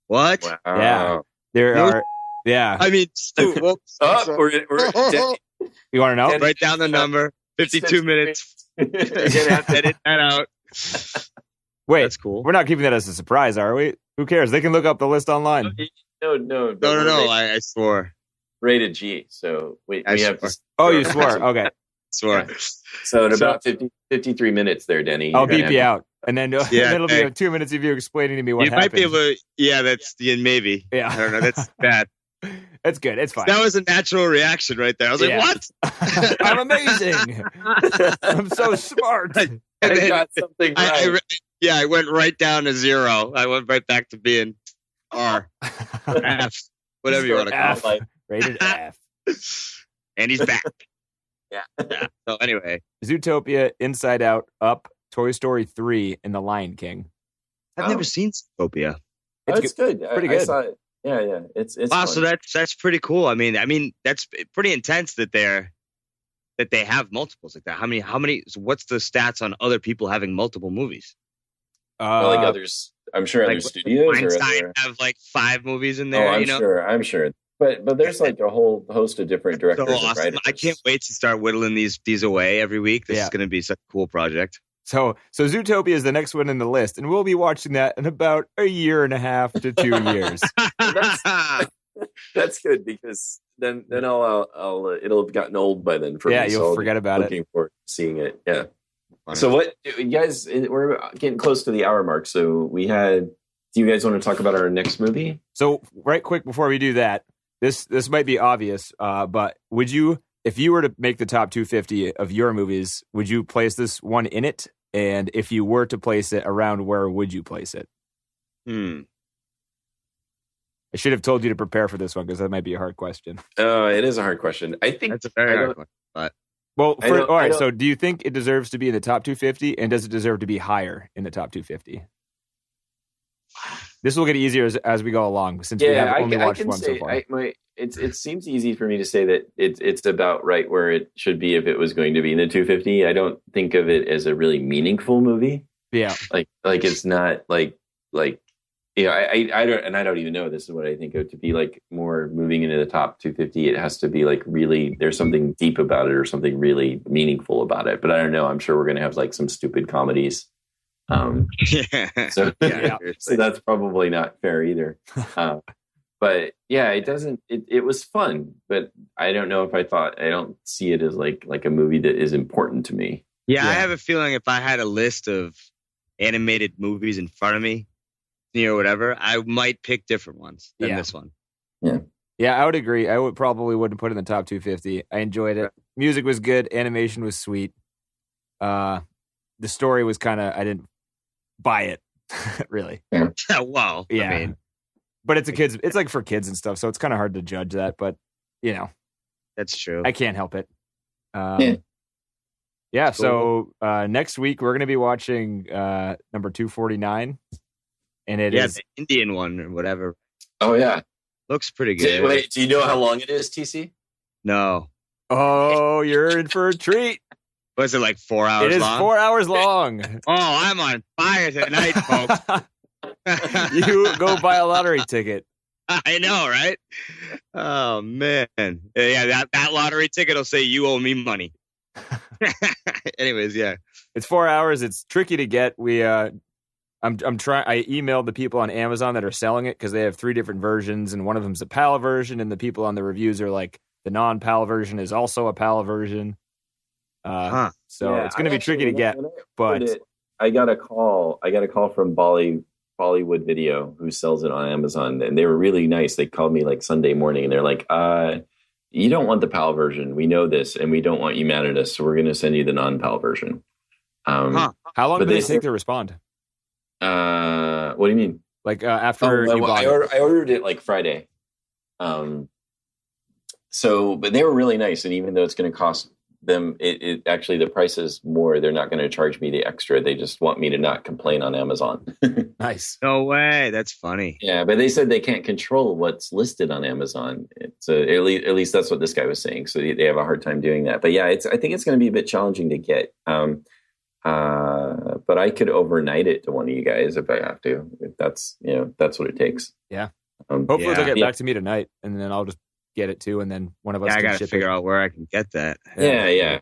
What? Wow. Yeah. There No- are. Yeah. I mean, whoops. Oh, we're You want to know? Write down the number. 52 minutes. You're gonna have to Edit that out. Wait, That's cool. we're not keeping that as a surprise, are we? Who cares? They can look up the list online. No. No. I swore. Rated G. So we I have swore. to. Oh, you swore. Okay. Swore. So in about 53 minutes there, Denny. I'll you're gonna beep have you to- out. And then it'll be hey. 2 minutes of you explaining to me what You happened. might be able to. Yeah, maybe. Yeah. I don't know. That's bad. It's good. It's fine. That was a natural reaction right there. I was Yeah. like, what? I'm amazing. I'm so smart. And I then got something right. I went right down to 0. I went right back to being R, F, whatever you want to call F. Like, Rated F. it. And he's back. Yeah. So anyway, Zootopia, Inside Out, Up, Toy Story 3, and The Lion King. I've Oh. never seen Zootopia. It's good. Pretty I good. saw it. Yeah. It's Wow, fun. so that's pretty cool. I mean that's pretty intense that they have multiples like that. How many? So what's the stats on other people having multiple movies? Well, like others. I'm sure other Like studios or Weinstein other. have like 5 movies in Oh, there. I'm you know, sure. I'm sure. But there's like a whole host of different so directors and awesome. writers. I can't wait to start whittling these away every week. This Yeah. is going to be such a cool project. So Zootopia is the next one in the list, and we'll be watching that in about a year and a half to 2 years. That's good because then I'll it'll have gotten old by then for Yeah, me. you'll so I'll forget be about it. looking forward to seeing it. Yeah. Funny. So what you guys? We're getting close to the hour mark. So we had. Do you guys want to talk about our next movie? So right quick before we do that, this might be obvious, but would you, if you were to make the top 250 of your movies, would you place this one in it? And if you were to place it, around where would you place it? I should have told you to prepare for this one because that might be a hard question. It is a hard question. I think That's a very I hard don't- one. But Well, I don't- all I right. don't- So, do you think it deserves to be in the top 250, and does it deserve to be higher in the top 250? This will get easier as we go along, since we have only I watched can one say so far. it seems easy for me to say that it's about right where it should be if it was going to be in the 250. I don't think of it as a really meaningful movie. Yeah, Like it's not like I don't even know. This is what I think of to be like more moving into the top 250. It has to be like really there's something deep about it or something really meaningful about it. But I don't know. I'm sure we're gonna have like some stupid comedies. yeah. So Yeah. so that's probably not fair either. But yeah, it doesn't. It was fun, but I don't know if I don't see it as like a movie that is important to me. Yeah, I Yeah. have a feeling if I had a list of animated movies in front of me, whatever, I might pick different ones than Yeah. this one. yeah, I would agree. I probably wouldn't put it in the top 250. I enjoyed it. Music was good. Animation was sweet. The story was kind of, I didn't buy it, really. Wow. Yeah. I mean, But it's like for kids and stuff, so it's kind of hard to judge that. But that's true. I can't help it. Yeah. Yeah. So next week we're gonna be watching number 249, and it is the Indian one or whatever. Oh yeah. Looks pretty good. Wait, do you know how long it is, TC? No. Oh, you're in for a treat. Was it like 4 hours It is long? 4 hours long. Oh, I'm on fire tonight, folks. You go buy a lottery ticket. I know, right? Oh man, yeah. That lottery ticket will say you owe me money. Anyways, yeah. It's 4 hours. It's tricky to get. I'm trying. I emailed the people on Amazon that are selling it because they have 3 different versions, and one of them's a PAL version, and the people on the reviews are like the non-PAL version is also a PAL version. So Yeah, it's going to I be tricky to actually- get. when I but- ordered it, I got a call from Bollywood Video who sells it on Amazon, and they were really nice. They called me like Sunday morning, and they're like, "You don't want the PAL version. We know this, and we don't want you mad at us, so we're going to send you the non-PAL version." How long But did they it take to respond? What do you mean? Like after you bought it? I ordered it like Friday. But they were really nice, and even though it's going to cost them. It actually, the price is more. They're not going to charge me the extra. They just want me to not complain on Amazon. Nice. No way. That's funny. Yeah, but they said they can't control what's listed on Amazon. So at least that's what this guy was saying. So they have a hard time doing that. But yeah, I think it's going to be a bit challenging to get. But I could overnight it to one of you guys if I have to. If that's what it takes. Yeah. Hopefully they'll get back to me tonight, and then I'll just get it too, and then one of us. I can gotta ship figure out where I can get that. Yeah.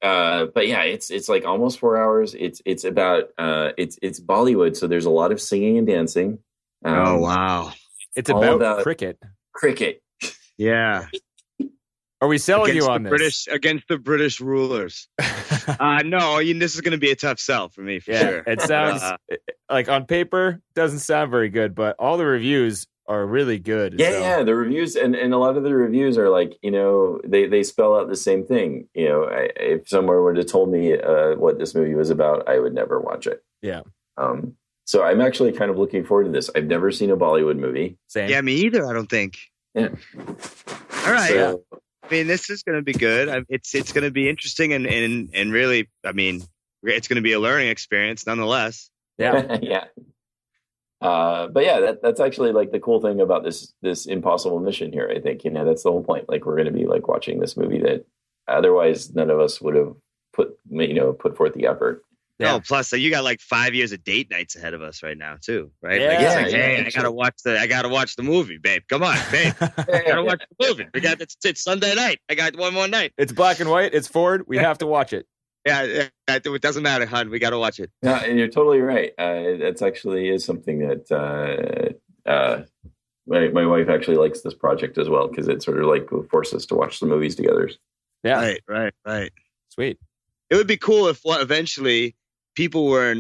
But yeah, it's like almost 4 hours. It's about it's Bollywood, so there's a lot of singing and dancing. Oh wow! It's about cricket. Cricket. Yeah. Are we selling you on this? Against the British rulers? No, this is going to be a tough sell for me, for sure. It sounds like on paper doesn't sound very good, but all the reviews are really good. Yeah, the reviews and a lot of the reviews are like, they spell out the same thing. If someone were to told me what this movie was about, I would never watch it. Yeah. So I'm actually kind of looking forward to this. I've never seen a Bollywood movie. Same. Yeah, me either. I don't think. Yeah. All right. I mean, this is going to be good. It's going to be interesting and really, I mean, it's going to be a learning experience nonetheless. Yeah. Yeah. But yeah, that's actually like the cool thing about this impossible mission here. I think, that's the whole point. Like we're going to be like watching this movie that otherwise none of us would have put forth the effort. Yeah. Oh, plus you got like 5 years of date nights ahead of us right now too, right? Yeah, like, it's like, hey, yeah, I gotta watch the movie, babe. Come on, babe. I gotta watch the movie. It's Sunday night. I got one more night. It's black and white. It's Ford. We have to watch it. Yeah, it doesn't matter, hon. We gotta watch it. No, and you're totally right. That's actually is something that my wife actually likes this project as well because it sort of like forces us to watch the movies together. Yeah. Right. Sweet. It would be cool if eventually people were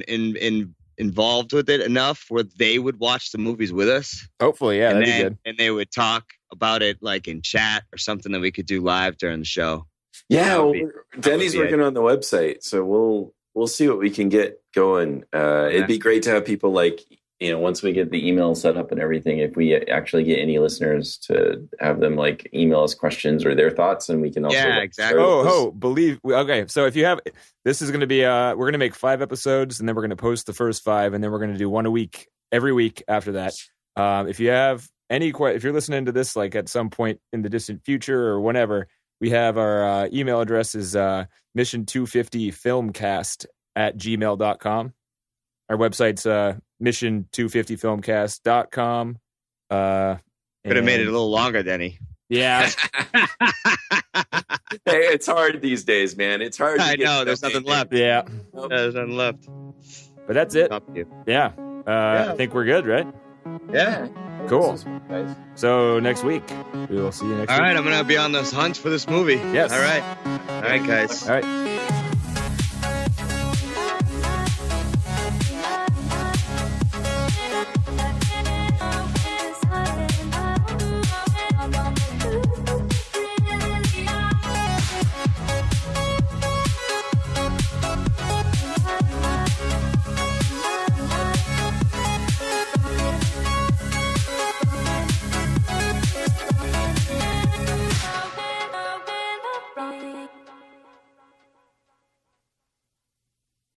involved with it enough where they would watch the movies with us. Hopefully, yeah, that'd be good. And they would talk about it like in chat or something that we could do live during the show. Yeah, Denny's working on the website, so we'll see what we can get going. It'd be great to have people like, once we get the email set up and everything, if we actually get any listeners to have them like email us questions or their thoughts, and we can also exactly. Okay, so if you have, this is going to be we're going to make 5 episodes, and then we're going to post the first 5, and then we're going to do one a week every week after that. If you have if you're listening to this like at some point in the distant future or whenever, we have our email address is mission250filmcast@gmail.com. Our website's mission250filmcast.com. Could have made it a little longer, Denny. Yeah. Hey, it's hard these days, man. It's hard. I know. There's nothing left. Yeah. There's nothing left. But that's it. Yeah. I think we're good, right? Yeah. Cool. So next week, we will see you next week. All right. I'm going to be on this hunt for this movie. Yes. All right. All right, guys. All right. Rolling.